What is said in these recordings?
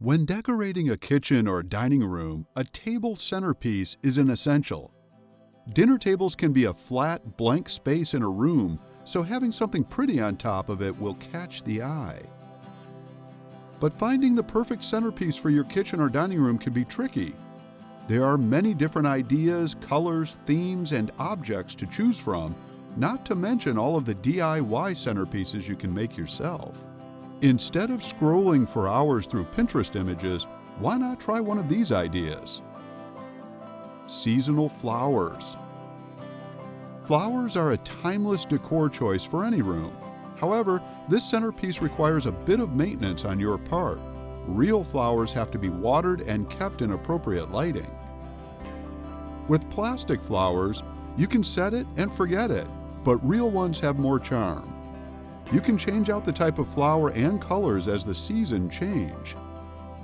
When decorating a kitchen or dining room, a table centerpiece is an essential. Dinner tables can be a flat, blank space in a room, so having something pretty on top of it will catch the eye. But finding the perfect centerpiece for your kitchen or dining room can be tricky. There are many different ideas, colors, themes, and objects to choose from, not to mention all of the DIY centerpieces you can make yourself. Instead of scrolling for hours through Pinterest images, why not try one of these ideas? Seasonal flowers. Flowers are a timeless decor choice for any room. However, this centerpiece requires a bit of maintenance on your part. Real flowers have to be watered and kept in appropriate lighting. With plastic flowers, you can set it and forget it, but real ones have more charm. You can change out the type of flower and colors as the season change.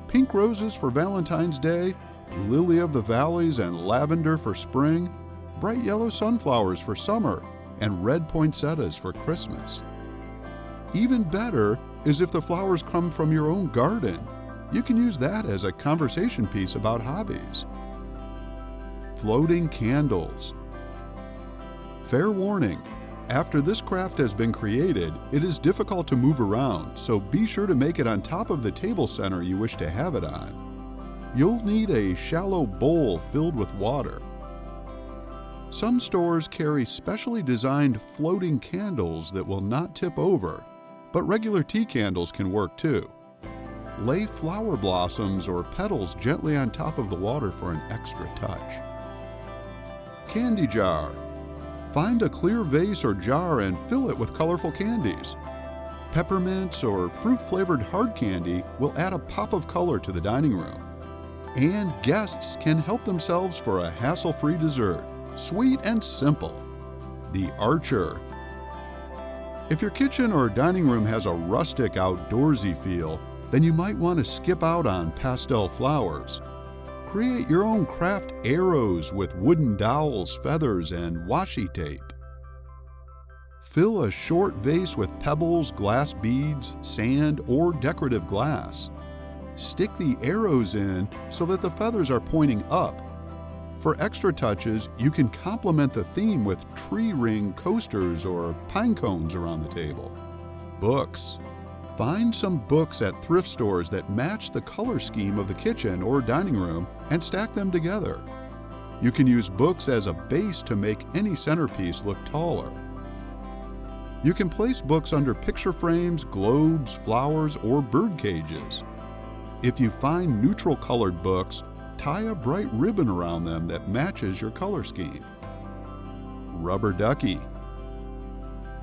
Pink roses for Valentine's Day, lily of the valleys and lavender for spring, bright yellow sunflowers for summer, and red poinsettias for Christmas. Even better is if the flowers come from your own garden. You can use that as a conversation piece about hobbies. Floating candles. Fair warning, after this craft has been created, it is difficult to move around, so be sure to make it on top of the table center you wish to have it on. You'll need a shallow bowl filled with water. Some stores carry specially designed floating candles that will not tip over, but regular tea candles can work too. Lay flower blossoms or petals gently on top of the water for an extra touch. Candy jar. Find a clear vase or jar and fill it with colorful candies. Peppermints or fruit-flavored hard candy will add a pop of color to the dining room. And guests can help themselves for a hassle-free dessert, sweet and simple. The Archer. If your kitchen or dining room has a rustic, outdoorsy feel, then you might want to skip out on pastel flowers. Create your own craft arrows with wooden dowels, feathers, and washi tape. Fill a short vase with pebbles, glass beads, sand, or decorative glass. Stick the arrows in so that the feathers are pointing up. For extra touches, you can complement the theme with tree ring coasters or pine cones around the table. Books. Find some books at thrift stores that match the color scheme of the kitchen or dining room and stack them together. You can use books as a base to make any centerpiece look taller. You can place books under picture frames, globes, flowers, or bird cages. If you find neutral colored books, tie a bright ribbon around them that matches your color scheme. Rubber ducky.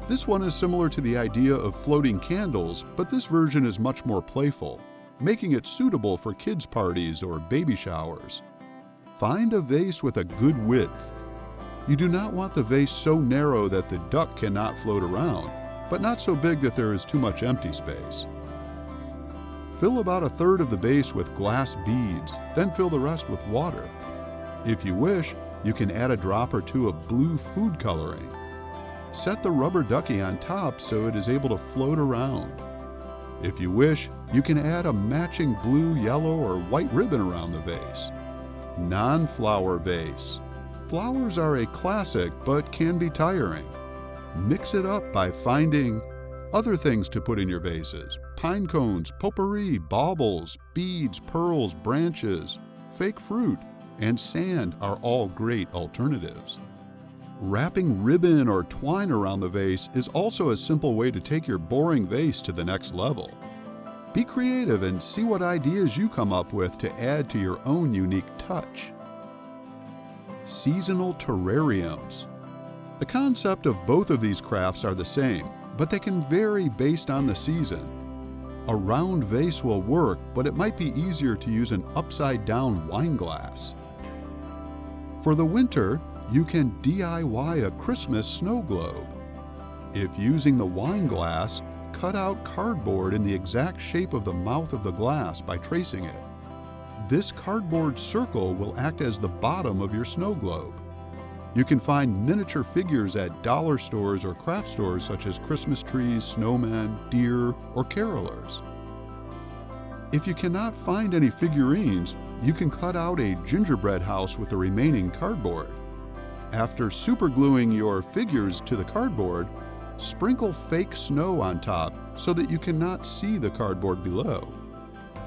This one is similar to the idea of floating candles, but this version is much more playful, making it suitable for kids' parties or baby showers. Find a vase with a good width. You do not want the vase so narrow that the duck cannot float around, but not so big that there is too much empty space. Fill about a third of the base with glass beads, then fill the rest with water. If you wish, you can add a drop or two of blue food coloring. Set the rubber ducky on top so it is able to float around. If you wish, you can add a matching blue, yellow, or white ribbon around the vase. Non-flower vase. Flowers are a classic but can be tiring. Mix it up by finding other things to put in your vases: pine cones, potpourri, baubles, beads, pearls, branches, fake fruit, and sand are all great alternatives. Wrapping ribbon or twine around the vase is also a simple way to take your boring vase to the next level. Be creative and see what ideas you come up with to add to your own unique touch. Seasonal terrariums. The concept of both of these crafts are the same, but they can vary based on the season. A round vase will work, but it might be easier to use an upside-down wine glass. For the winter, you can DIY a Christmas snow globe. If using the wine glass, cut out cardboard in the exact shape of the mouth of the glass by tracing it. This cardboard circle will act as the bottom of your snow globe. You can find miniature figures at dollar stores or craft stores such as Christmas trees, snowmen, deer, or carolers. If you cannot find any figurines, you can cut out a gingerbread house with the remaining cardboard. After supergluing your figures to the cardboard, sprinkle fake snow on top so that you cannot see the cardboard below.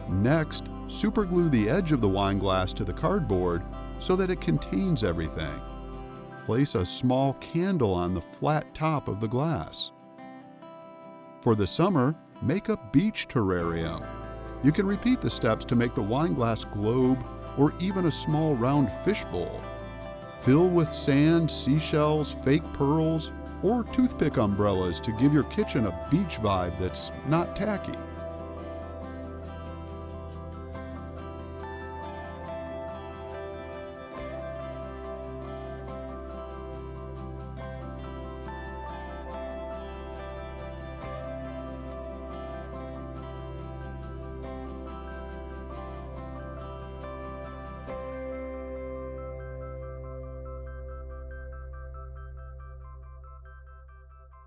Next, superglue the edge of the wine glass to the cardboard so that it contains everything. Place a small candle on the flat top of the glass. For the summer, make a beach terrarium. You can repeat the steps to make the wine glass globe or even a small round fish bowl. Fill with sand, seashells, fake pearls, or toothpick umbrellas to give your kitchen a beach vibe that's not tacky.